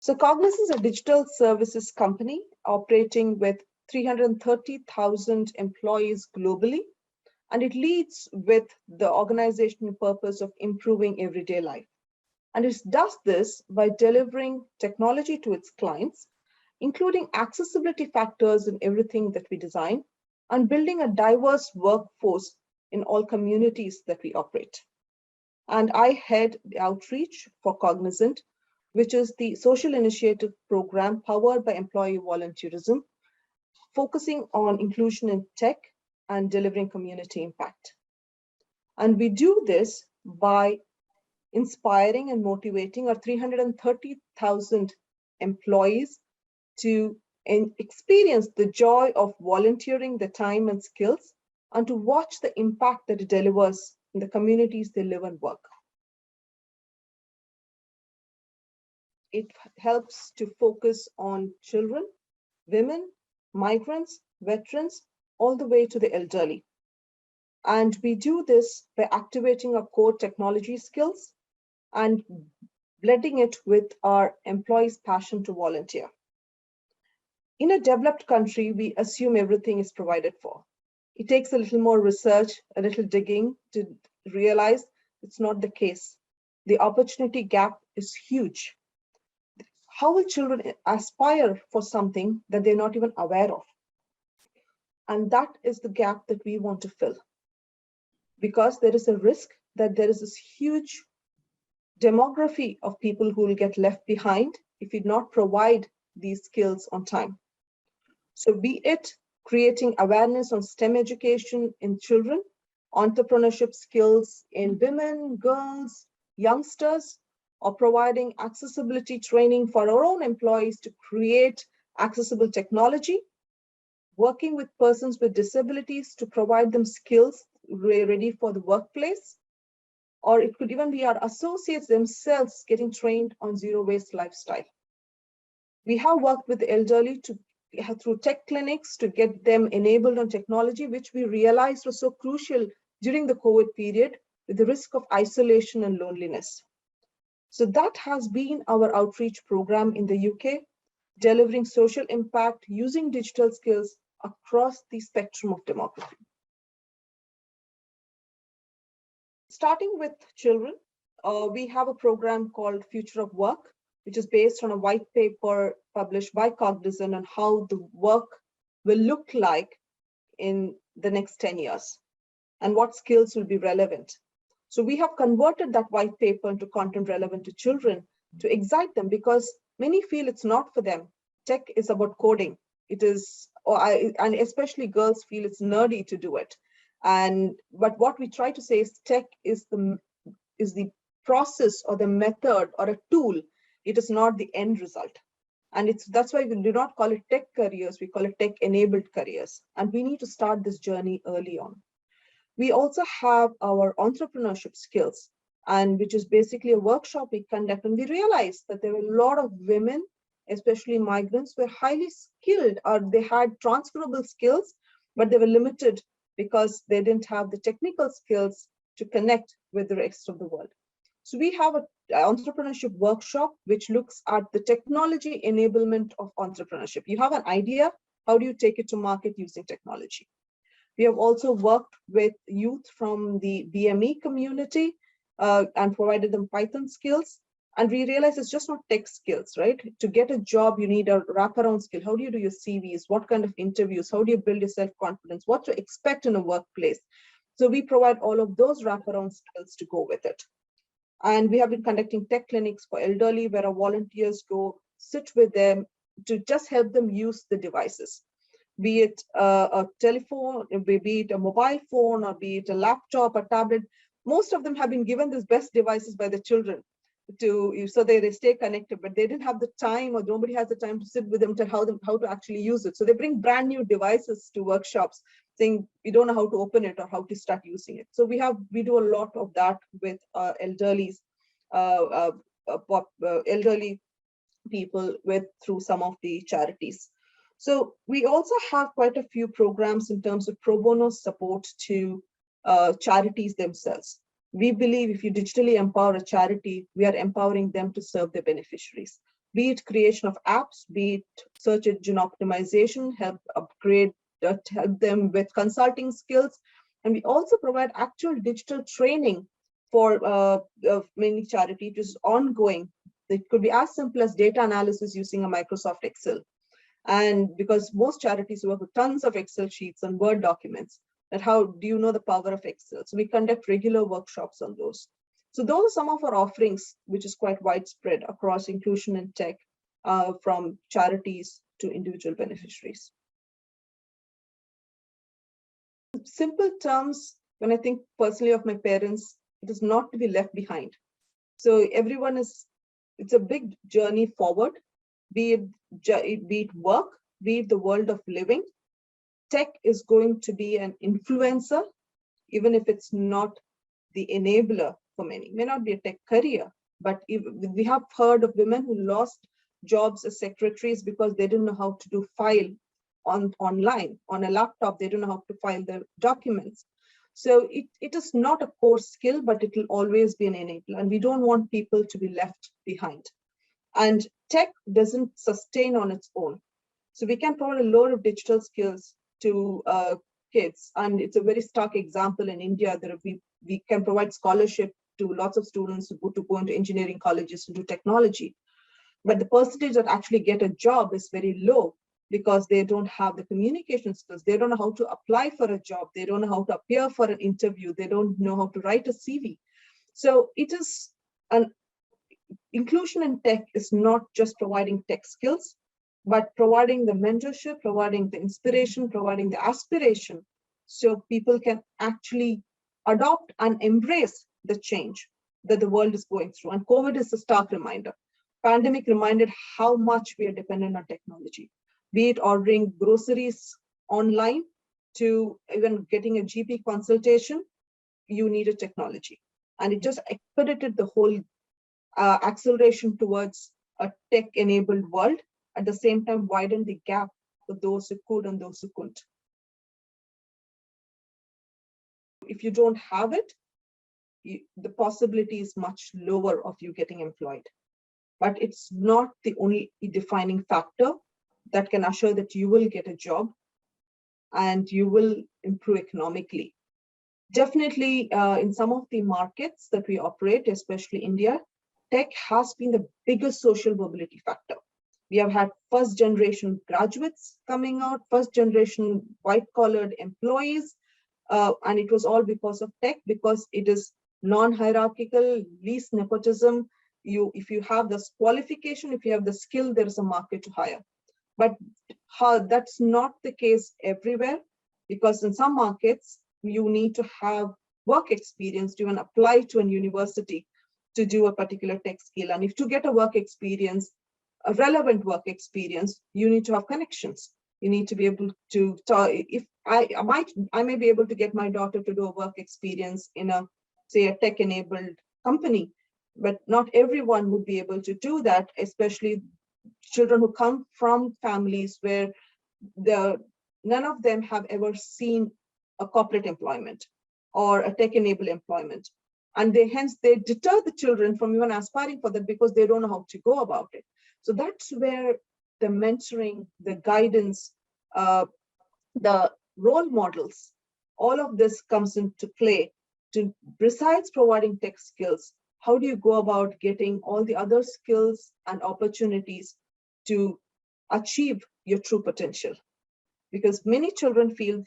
So Cognizant is a digital services company operating with 330,000 employees globally, and it leads with the organizational purpose of improving everyday life. And it does this by delivering technology to its clients, including accessibility factors in everything that we design, and building a diverse workforce in all communities that we operate. And I head the outreach for Cognizant, which is the social initiative program powered by employee volunteerism, focusing on inclusion in tech and delivering community impact. And we do this by inspiring and motivating our 330,000 employees to experience the joy of volunteering their time and skills, and to watch the impact that it delivers in the communities they live and work. It helps to focus on children, women, migrants, veterans, all the way to the elderly. And we do this by activating our core technology skills and blending it with our employees' passion to volunteer. In a developed country, we assume everything is provided for. It takes a little more research, a little digging to realize it's not the case. The opportunity gap is huge. How will children aspire for something that they're not even aware of? And that is the gap that we want to fill. Because there is a risk that there is this huge demography of people who will get left behind if we do not provide these skills on time. So be it creating awareness on STEM education in children, entrepreneurship skills in women, girls, youngsters, or providing accessibility training for our own employees to create accessible technology, working with persons with disabilities to provide them skills ready for the workplace, or it could even be our associates themselves getting trained on zero-waste lifestyle. We have worked with the elderly through tech clinics to get them enabled on technology, which we realized was so crucial during the COVID period with the risk of isolation and loneliness. So that has been our outreach program in the UK, delivering social impact using digital skills across the spectrum of demography. Starting with children, we have a program called Future of Work, which is based on a white paper published by Cognizant on how the work will look like in the next 10 years and what skills will be relevant. So we have converted that white paper into content relevant to children to excite them, because many feel it's not for them. Tech is about coding. It is, and especially girls feel it's nerdy to do it. But what we try to say is tech is the process or the method or a tool. It is not the end result. And that's why we do not call it tech careers, we call it tech-enabled careers. And we need to start this journey early on. We also have our entrepreneurship skills, and which is basically a workshop we conduct. And we realized that there were a lot of women, especially migrants, were highly skilled, or they had transferable skills, but they were limited because they didn't have the technical skills to connect with the rest of the world. So we have an entrepreneurship workshop which looks at the technology enablement of entrepreneurship. You have an idea, how do you take it to market using technology? We have also worked with youth from the BME community and provided them Python skills. And we realize it's just not tech skills, right? To get a job, you need a wraparound skill. How do you do your CVs? What kind of interviews? How do you build your self-confidence? What to expect in a workplace? So we provide all of those wraparound skills to go with it. And we have been conducting tech clinics for elderly where our volunteers go sit with them to just help them use the devices, be it a telephone, be it a mobile phone, or be it a laptop, a tablet. Most of them have been given these best devices by the children so they stay connected, but they didn't have the time, or nobody has the time to sit with them to how to actually use it. So they bring brand new devices to workshops saying we don't know how to open it or how to start using it. So we do a lot of that with elderly people through some of the charities. So we also have quite a few programs in terms of pro bono support to charities themselves. We believe if you digitally empower a charity, we are empowering them to serve their beneficiaries. be it creation of apps, be it search engine optimization, help upgrade, help them with consulting skills. And we also provide actual digital training for many charities, which is ongoing. It could be as simple as data analysis using a Microsoft Excel. And because most charities work with tons of Excel sheets and Word documents, that how do you know the power of Excel? So we conduct regular workshops on those. So those are some of our offerings, which is quite widespread across inclusion and tech, from charities to individual beneficiaries. Simple terms, when I think personally of my parents, it is not to be left behind. So everyone it's a big journey forward, be it work, be it the world of living. Tech is going to be an influencer, even if it's not the enabler for many. It may not be a tech career, but we have heard of women who lost jobs as secretaries because they didn't know how to do file online, on a laptop, they don't know how to file their documents. So it is not a core skill, but it will always be an enabler. And we don't want people to be left behind. And tech doesn't sustain on its own. So we can provide a lot of digital skills to kids. And it's a very stark example in India that we can provide scholarship to lots of students who go into engineering colleges and do technology. But the percentage that actually get a job is very low because they don't have the communication skills. They don't know how to apply for a job. They don't know how to appear for an interview. They don't know how to write a CV. So it is an inclusion in tech is not just providing tech skills, but providing the mentorship, providing the inspiration, providing the aspiration, so people can actually adopt and embrace the change that the world is going through. And COVID is a stark reminder. Pandemic reminded how much we are dependent on technology, be it ordering groceries online to even getting a GP consultation, you needed technology. And it just expedited the whole acceleration towards a tech-enabled world, at the same time widen the gap for those who could and those who couldn't. If you don't have it, the possibility is much lower of you getting employed. But it's not the only defining factor that can assure that you will get a job and you will improve economically. Definitely, in some of the markets that we operate, especially India, tech has been the biggest social mobility factor. We have had first generation graduates coming out, first generation white collared employees, and it was all because of tech, because it is non-hierarchical, least nepotism. If you have this qualification, if you have the skill, there is a market to hire. But that's not the case everywhere, because in some markets, you need to have work experience to even apply to an university to do a particular tech skill. And if to get a work experience, a relevant work experience, you need to have connections. You need to be able to, if I may be able to get my daughter to do a work experience in a, say, a tech-enabled company, but not everyone would be able to do that, especially children who come from families where none of them have ever seen a corporate employment or a tech-enabled employment. And hence they deter the children from even aspiring for that because they don't know how to go about it. So that's where the mentoring, the guidance, the role models, all of this comes into play. Besides providing tech skills, how do you go about getting all the other skills and opportunities to achieve your true potential? Because many children feel,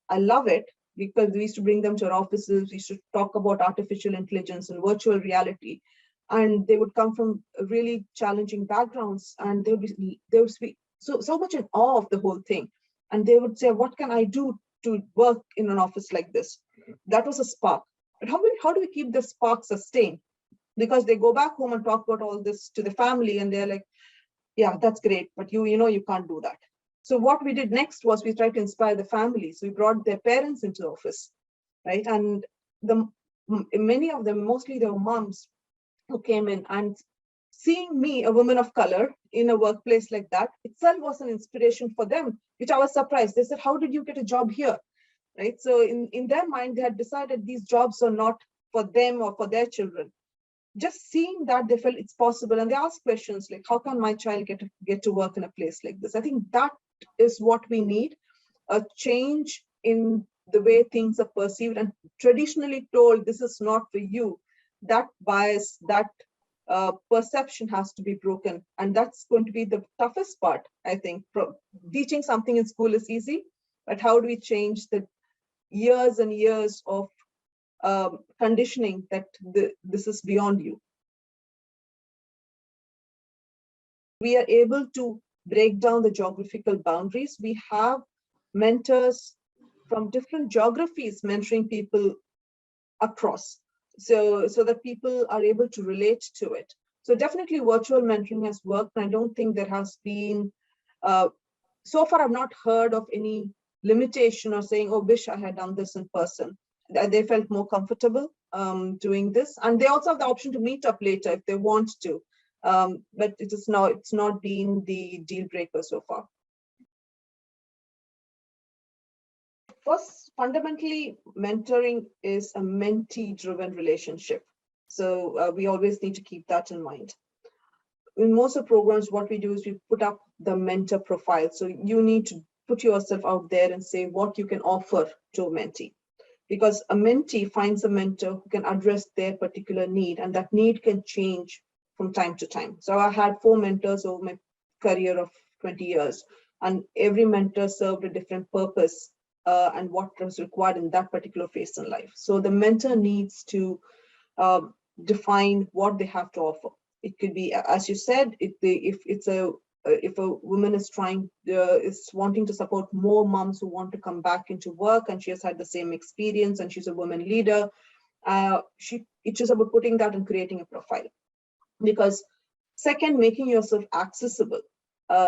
I love it, because we used to bring them to our offices, we used to talk about artificial intelligence and virtual reality, and they would come from really challenging backgrounds, and they would be so much in awe of the whole thing. And they would say, what can I do to work in an office like this? That was a spark. But how do we keep the spark sustained? Because they go back home and talk about all this to the family, and they're like, yeah, that's great, but you can't do that. So what we did next was we tried to inspire the families. We brought their parents into the office, right? And many of them, mostly they were moms who came in, and seeing me, a woman of color, in a workplace like that itself was an inspiration for them, which I was surprised. They said, how did you get a job here? Right? So in their mind, they had decided these jobs are not for them or for their children. just seeing that, they felt it's possible, and they ask questions like, how can my child get to work in a place like this? I think that is what we need, a change in the way things are perceived and traditionally told this is not for you. That bias, that perception has to be broken, and that's going to be the toughest part. I think teaching something in school is easy, but how do we change the years and years of conditioning that this is beyond you? We are able to break down the geographical boundaries. We have mentors from different geographies mentoring people across, so that people are able to relate to it. So definitely virtual mentoring has worked, and I don't think there has been, so far I've not heard of any limitation or saying, oh, wish I had done this in person. They felt more comfortable doing this, and they also have the option to meet up later if they want to. But it's not been the deal breaker so far. First, fundamentally, mentoring is a mentee-driven relationship. So we always need to keep that in mind. In most of the programs, what we do is we put up the mentor profile. So you need to put yourself out there and say what you can offer to a mentee. Because a mentee finds a mentor who can address their particular need, and that need can change from time to time. So I had 4 mentors over my career of 20 years, and every mentor served a different purpose and what was required in that particular phase in life. So the mentor needs to define what they have to offer. It could be, as you said, if a woman is wanting to support more moms who want to come back into work, and she has had the same experience, and she's a woman leader, it's just about putting that and creating a profile. Because second, making yourself accessible.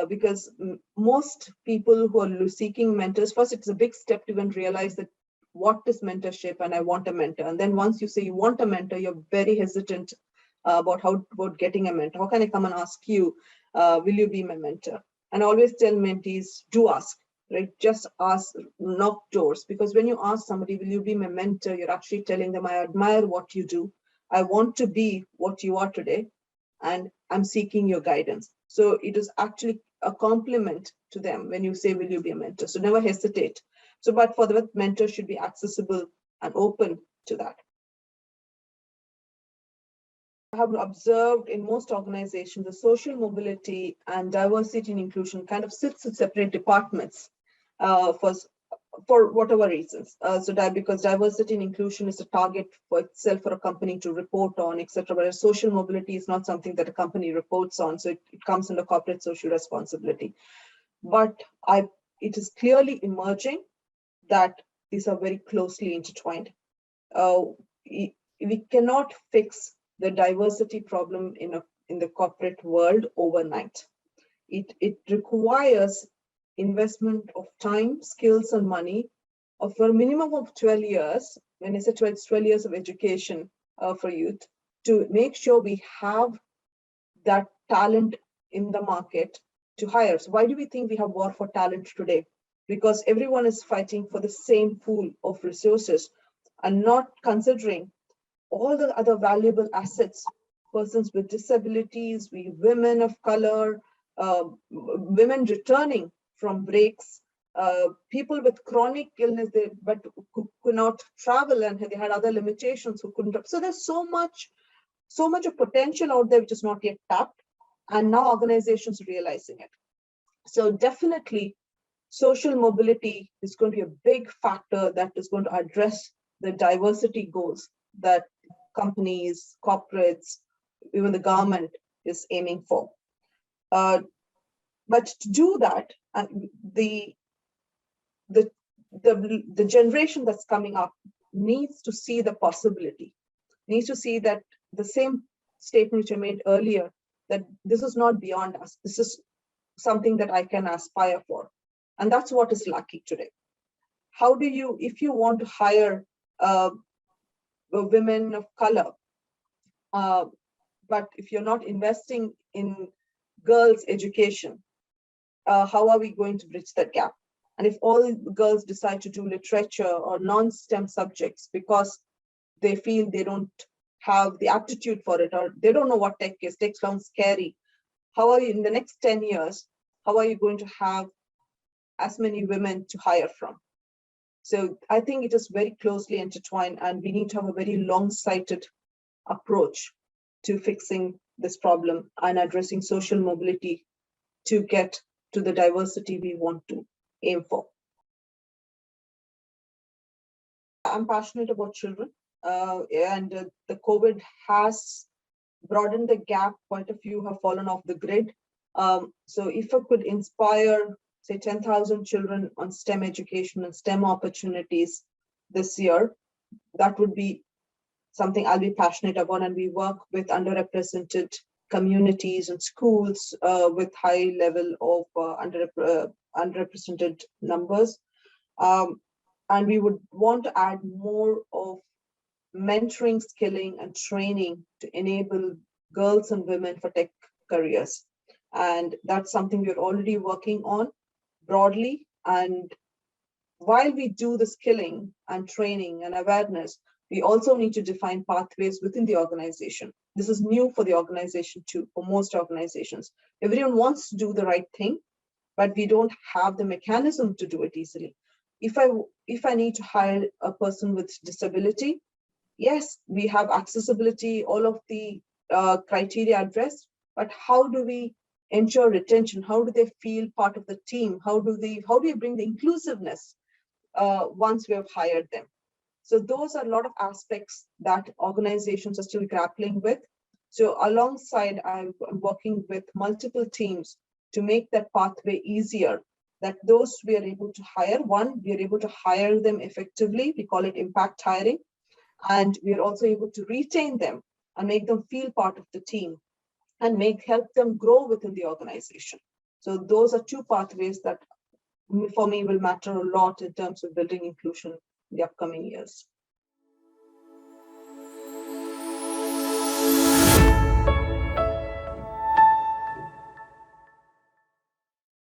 Because most people who are seeking mentors, first, it's a big step to even realize that what is mentorship, and I want a mentor. And then once you say you want a mentor, you're very hesitant about getting a mentor. How can I come and ask you, will you be my mentor? And I always tell mentees, do ask, right? Just ask, knock doors. Because when you ask somebody, will you be my mentor, you're actually telling them, I admire what you do. I want to be what you are today, and I'm seeking your guidance. So it is actually a compliment to them when you say, will you be a mentor? So never hesitate. So, but for the mentor should be accessible and open to that. I have observed in most organizations, the social mobility and diversity and inclusion kind of sits in separate departments for whatever reasons. Because diversity and inclusion is a target for itself for a company to report on, etc. Whereas social mobility is not something that a company reports on. So it comes under corporate social responsibility. But it is clearly emerging that these are very closely intertwined. We cannot fix the diversity problem in the corporate world overnight. It requires investment of time, skills, and money for a minimum of 12 years. When I say 12, it's 12 years of education for youth, to make sure we have that talent in the market to hire. So why do we think we have war for talent today? Because everyone is fighting for the same pool of resources and not considering all the other valuable assets, persons with disabilities, women of color, women returning from breaks, people with chronic illness, but who could not travel and they had other limitations who couldn't. So there's so much of potential out there which is not yet tapped, and now organizations are realizing it. So definitely, social mobility is going to be a big factor that is going to address the diversity goals that companies, corporates, even the government is aiming for. But to do that, the generation that's coming up needs to see the possibility, needs to see that the same statement which I made earlier, that this is not beyond us. This is something that I can aspire for. And that's what is lacking today. How do you, if you want to hire women of color, but if you're not investing in girls' education, how are we going to bridge that gap? And if all girls decide to do literature or non-STEM subjects because they feel they don't have the aptitude for it, or they don't know what tech is. Tech sounds scary. How are you in the next 10 years? How are you going to have as many women to hire from? So I think it is very closely intertwined, and we need to have a very long-sighted approach to fixing this problem and addressing social mobility to get to the diversity we want to aim for. I'm passionate about children, and the COVID has broadened the gap. Quite a few have fallen off the grid. So if I could inspire, say, 10,000 children on STEM education and STEM opportunities this year, that would be something I'll be passionate about. And we work with underrepresented communities and schools with high level of underrepresented numbers. And we would want to add more of mentoring, skilling, and training to enable girls and women for tech careers. And that's something we're already working on broadly. And while we do the skilling and training and awareness, we also need to define pathways within the organization. This is new for the organization too, for most organizations. Everyone wants to do the right thing, but we don't have the mechanism to do it easily. If I need to hire a person with disability, yes, we have accessibility, all of the criteria addressed, but how do we ensure retention? How do they feel part of the team? How do we bring the inclusiveness once we have hired them? So those are a lot of aspects that organizations are still grappling with. So alongside, I'm working with multiple teams to make that pathway easier, that those we are able to hire, one, we are able to hire them effectively. We call it impact hiring. And we are also able to retain them and make them feel part of the team and help them grow within the organization. So those are two pathways that for me will matter a lot in terms of building inclusion in the upcoming years.